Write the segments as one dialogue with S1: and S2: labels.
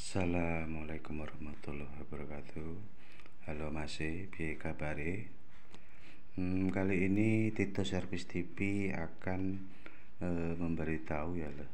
S1: Assalamualaikum warahmatullahi wabarakatuh. Halo Mas, piye kabare? Kali ini Tito Servis TV akan memberitahu ya lho.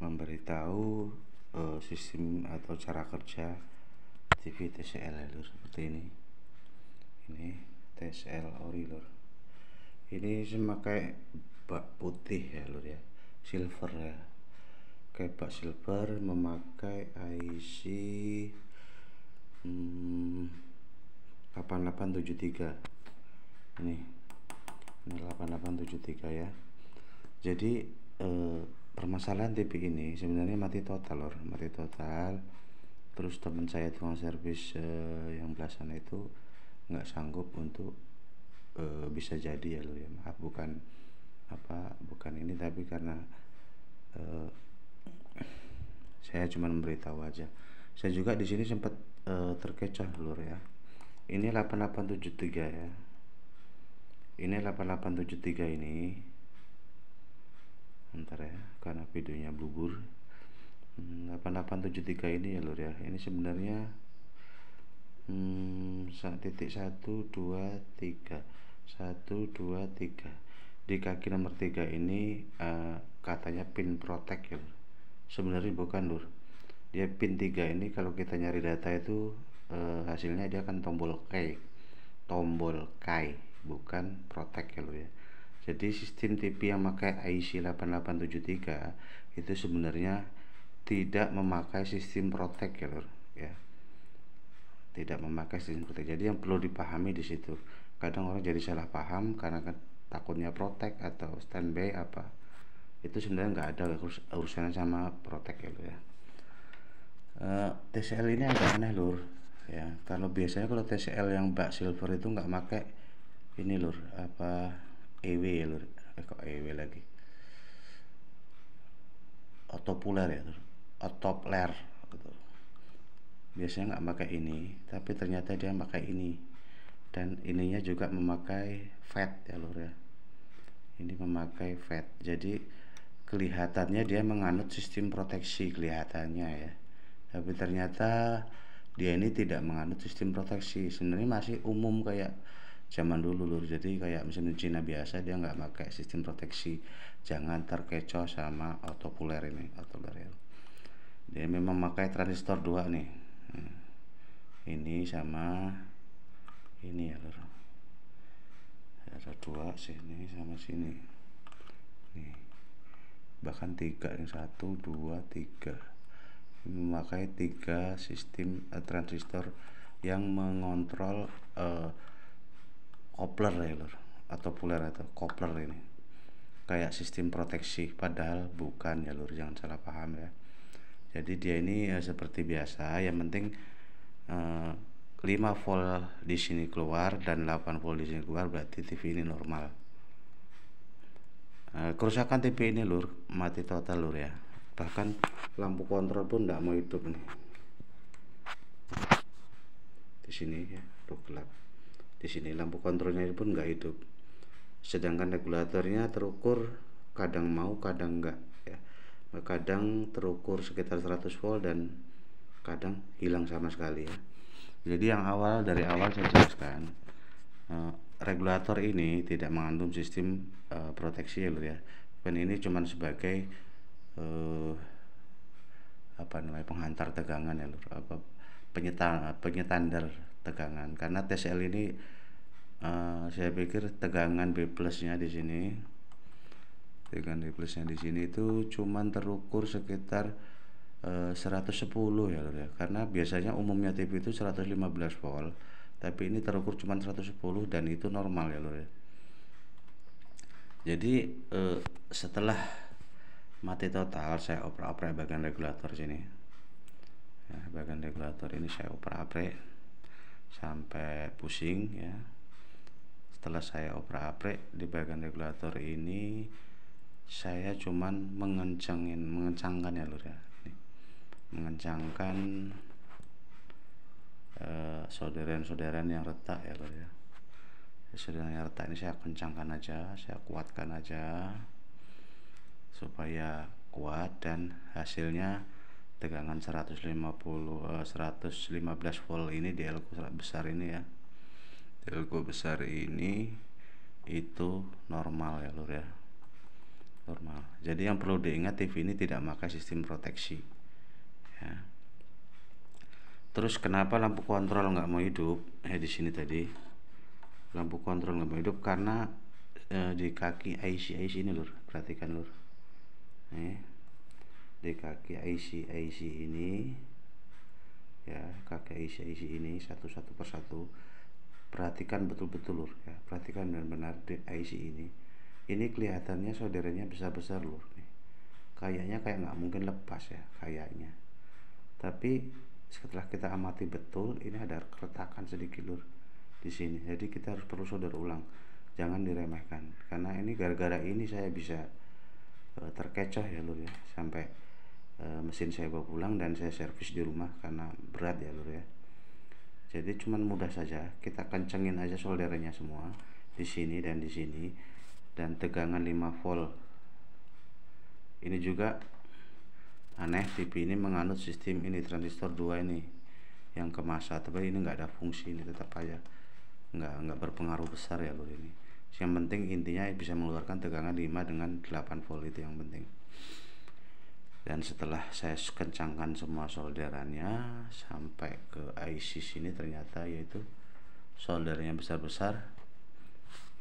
S1: Memberitahu sistem atau cara kerja TV TCL ya lho, seperti ini. Ini TCL ori lho. Ini memakai bak putih ya lho ya, silver ya. Kayak silver, memakai IC 8873. Ini 8873 ya. Jadi permasalahan TV ini sebenarnya mati total lor, mati total. Terus teman saya tukang servis yang belah sana itu nggak sanggup untuk bisa jadi ya lo ya. Maaf, bukan ini, tapi karena saya cuma memberitahu aja. Saya juga di sini sempat terkecoh lur ya. Ini 8873 ya. Ini 8873 ini. Bentar ya, karena videonya bubur. 8873 ini ya lur ya. Ini sebenarnya titik 123 di kaki nomor 3 ini katanya pin protect ya lur. Sebenarnya bukan lur, dia pin 3 ini kalau kita nyari data itu hasilnya dia akan tombol K, bukan protect ya lur ya. Jadi sistem TV yang memakai IC 8873 itu sebenarnya tidak memakai sistem protect ya lur ya, tidak memakai sistem protect. Jadi yang perlu dipahami di situ, kadang orang jadi salah paham karena takutnya protect atau standby apa, itu sebenarnya nggak ada urusannya sama protect ya lur ya. TCL ini agak aneh lur ya. Kalau biasanya kalau TCL yang bak silver itu nggak pakai ini lur, apa EW ya lur, kok EW lagi, autopuler ya lur, autopler gitu. Biasanya nggak pakai ini, tapi ternyata dia pakai ini, dan ininya juga memakai FAT ya lur ya. Ini memakai FAT, jadi kelihatannya dia menganut sistem proteksi kelihatannya ya, tapi ternyata dia ini tidak menganut sistem proteksi. Sebenarnya masih umum kayak zaman dulu lur. Jadi kayak mesin Cina biasa, dia nggak pakai sistem proteksi. Jangan terkecoh sama autopuler ini, autopuler ya. Dia memang memakai transistor 2 nih. Ini sama ini ya lur, ada 2 sini sama sini nih, bahkan 3, yang 1, 2, 3 memakai 3 sistem transistor yang mengontrol coupler ya lur, atau puller atau coupler ini kayak sistem proteksi, padahal bukan ya lur, jangan salah paham ya. Jadi dia ini seperti biasa, yang penting 5 volt di sini keluar dan 8 volt di sini keluar, berarti TV ini normal. Kerusakan TV ini lur, mati total lur ya. Bahkan lampu kontrol pun tidak mau hidup nih. Di sini ya, gelap. Di sini lampu kontrolnya pun nggak hidup. Sedangkan regulatornya terukur, kadang mau kadang enggak ya. Kadang terukur sekitar 100 volt dan kadang hilang sama sekali ya. Jadi dari awal saya jelaskan, regulator ini tidak mengandung sistem proteksi ya lur ya. Dan ini cuma sebagai penghantar tegangan ya lur, penyetandar tegangan. Karena TCL ini saya pikir tegangan B plusnya di sini, tegangan B plusnya di sini itu cuman terukur sekitar 110 ya lur ya. Karena biasanya umumnya TV itu 115 volt, tapi ini terukur cuma 110 dan itu normal ya lur ya. Jadi setelah mati total, saya oper-oper bagian regulator sini ya, bagian regulator ini saya oper-oper sampai pusing ya. Setelah saya oper-oper di bagian regulator ini, saya cuman mengencangkan ya lur ya, mengencangkan solderan yang retak ya lur ya. Solderan yang retak ini saya kencangkan aja, saya kuatkan aja supaya kuat, dan hasilnya tegangan 115 volt ini di elko besar ini ya. Di elko besar ini itu normal ya lur ya, normal. Jadi yang perlu diingat, TV ini tidak memakai sistem proteksi ya. Terus kenapa lampu kontrol nggak mau hidup? Di sini tadi lampu kontrol nggak mau hidup karena di kaki IC ini lur, perhatikan lur. Di kaki IC ini ya, kaki IC ini satu persatu, perhatikan betul-betul lur ya, perhatikan benar-benar di IC ini. Ini kelihatannya solderannya besar-besar lur nih. Kayaknya kayak nggak mungkin lepas ya kayaknya. Tapi setelah kita amati betul, ini ada keretakan sedikit lur di sini. Jadi kita harus perlu solder ulang. Jangan diremehkan. Karena ini gara-gara ini saya bisa terkecoh ya lur ya, sampai mesin saya bawa pulang dan saya servis di rumah karena berat ya lur ya. Jadi cuman mudah saja, kita kencengin aja solderannya semua di sini dan di sini, dan tegangan 5 volt. Ini juga aneh, TV ini menganut sistem ini transistor 2 ini yang ke massa, tapi ini nggak ada fungsi, ini tetap aja nggak berpengaruh besar ya lur ini. Yang penting intinya bisa mengeluarkan tegangan 5 dengan 8 volt, itu yang penting. Dan setelah saya kencangkan semua solderannya sampai ke IC sini, ternyata yaitu soldernya besar-besar.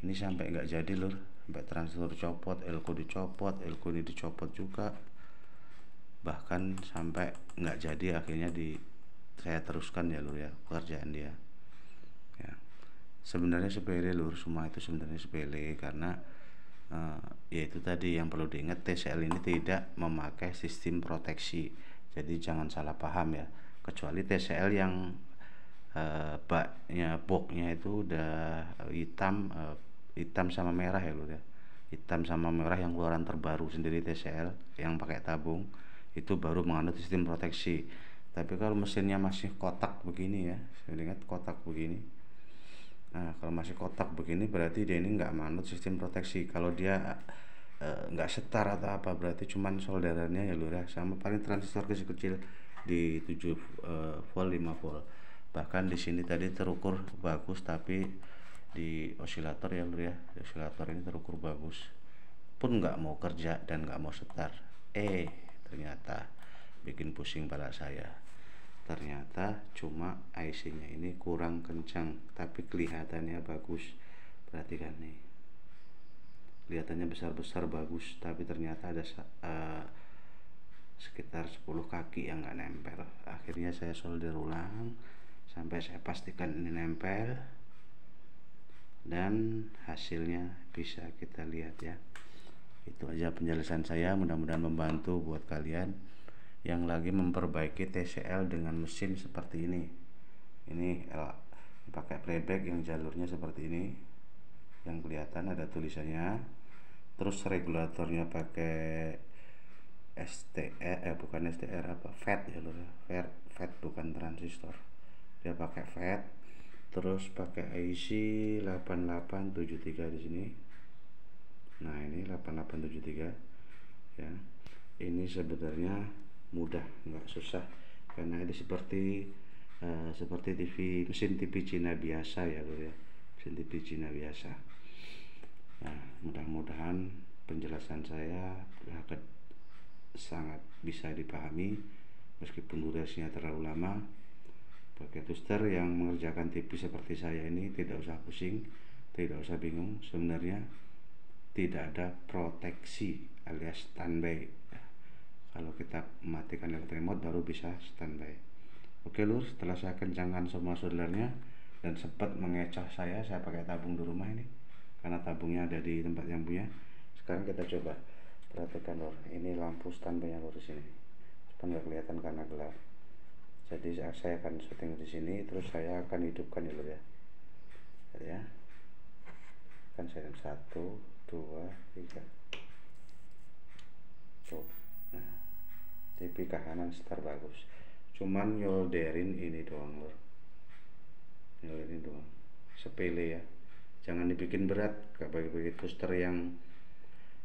S1: Ini sampai nggak jadi lur, sampai transistor copot, elko dicopot, elko ini dicopot juga, bahkan sampai nggak jadi. Akhirnya saya teruskan ya lur ya pekerjaan dia ya. Sebenarnya sepele lur, semua itu sebenarnya sepele karena yaitu tadi yang perlu diingat, TCL ini tidak memakai sistem proteksi. Jadi jangan salah paham ya, kecuali TCL yang boxnya itu udah hitam sama merah ya lur ya, hitam sama merah yang keluaran terbaru sendiri TCL yang pakai tabung, itu baru menganut sistem proteksi. Tapi kalau mesinnya masih kotak begini ya, saya ingat kotak begini. Nah kalau masih kotak begini berarti dia ini nggak manut sistem proteksi. Kalau dia nggak setar atau apa, berarti cuman solderannya ya lur ya, sama paling transistor kecil-kecil di 7 volt 5 volt. Bahkan di sini tadi terukur bagus, tapi di osilator ya lur ya, di osilator ini terukur bagus pun nggak mau kerja dan nggak mau setar. Ternyata bikin pusing pada saya. Ternyata cuma IC-nya ini kurang kencang, tapi kelihatannya bagus. Perhatikan nih, kelihatannya besar-besar bagus, tapi ternyata ada sekitar 10 kaki yang nggak nempel. Akhirnya saya solder ulang sampai saya pastikan ini nempel, dan hasilnya bisa kita lihat ya. Itu aja penjelasan saya, mudah-mudahan membantu buat kalian yang lagi memperbaiki TCL dengan mesin seperti ini. Ini pakai playback yang jalurnya seperti ini, yang kelihatan ada tulisannya. Terus regulatornya pakai bukan STR, FET ya lho, FET bukan transistor, dia pakai FET. Terus pakai IC 8873 di sini. Nah ini 8873 ya. Ini sebenarnya mudah, nggak susah, karena ini seperti mesin TV Cina biasa ya lho ya, mesin TV Cina biasa. Nah mudah-mudahan penjelasan saya sangat bisa dipahami, meskipun durasinya terlalu lama. Bagi booster yang mengerjakan TV seperti saya ini tidak usah pusing, tidak usah bingung. Sebenarnya tidak ada proteksi alias standby. Kalau kita mematikan lewat remote baru bisa standby. Oke lur, setelah saya kencangkan semua soldernya dan sempat mengecoh saya pakai tabung di rumah ini karena tabungnya ada di tempat yang punya. Sekarang kita coba perhatikan lur, ini lampu standby yang di sini, supaya nggak kelihatan karena gelap. Jadi saya akan setting di sini, terus saya akan hidupkan ya lur ya. Ya, kan saya 1, 2, 3. Tuh. Nah, TV kahanan setar bagus, cuman nyolderin ini doang lur, nyolderin doang, sepele ya, jangan dibikin berat. Bagi booster yang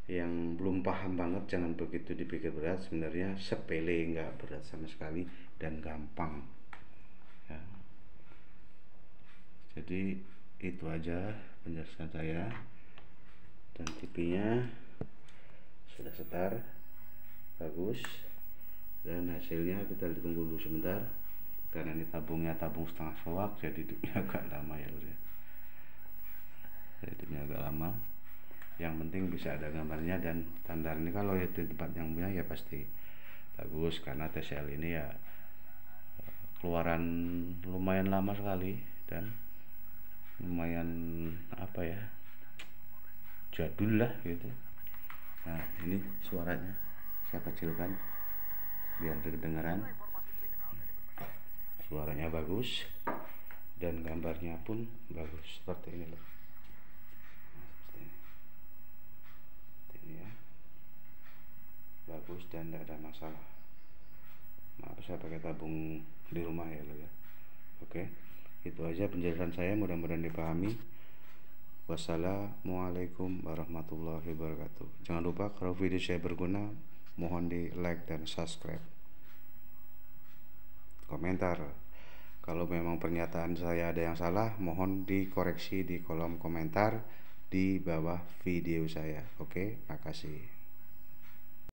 S1: yang belum paham banget jangan begitu dipikir berat, sebenarnya sepele, nggak berat sama sekali dan gampang ya. Jadi itu aja penjelasan saya, dan TV-nya sudah setar bagus, dan hasilnya kita ditunggu dulu sebentar karena ini tabung setengah soak, jadi hidupnya agak lama ya lur ya. Hidupnya agak lama. Yang penting bisa ada gambarnya, dan standar ini kalau di tempat yang punya ya pasti bagus, karena TCL ini ya keluaran lumayan lama sekali dan lumayan apa ya, jadul lah gitu. Nah ini suaranya saya kecilkan biar kedengaran, suaranya bagus dan gambarnya pun bagus seperti ini loh. Ya, bagus dan tidak ada masalah. Maaf saya pakai tabung di rumah ya lo ya. Oke, itu aja penjelasan saya, mudah-mudahan dipahami. Wassalamualaikum warahmatullahi wabarakatuh. Jangan lupa kalau video saya berguna, mohon di like dan subscribe. Komentar kalau memang pernyataan saya ada yang salah, mohon dikoreksi di kolom komentar di bawah video saya. Oke, makasih.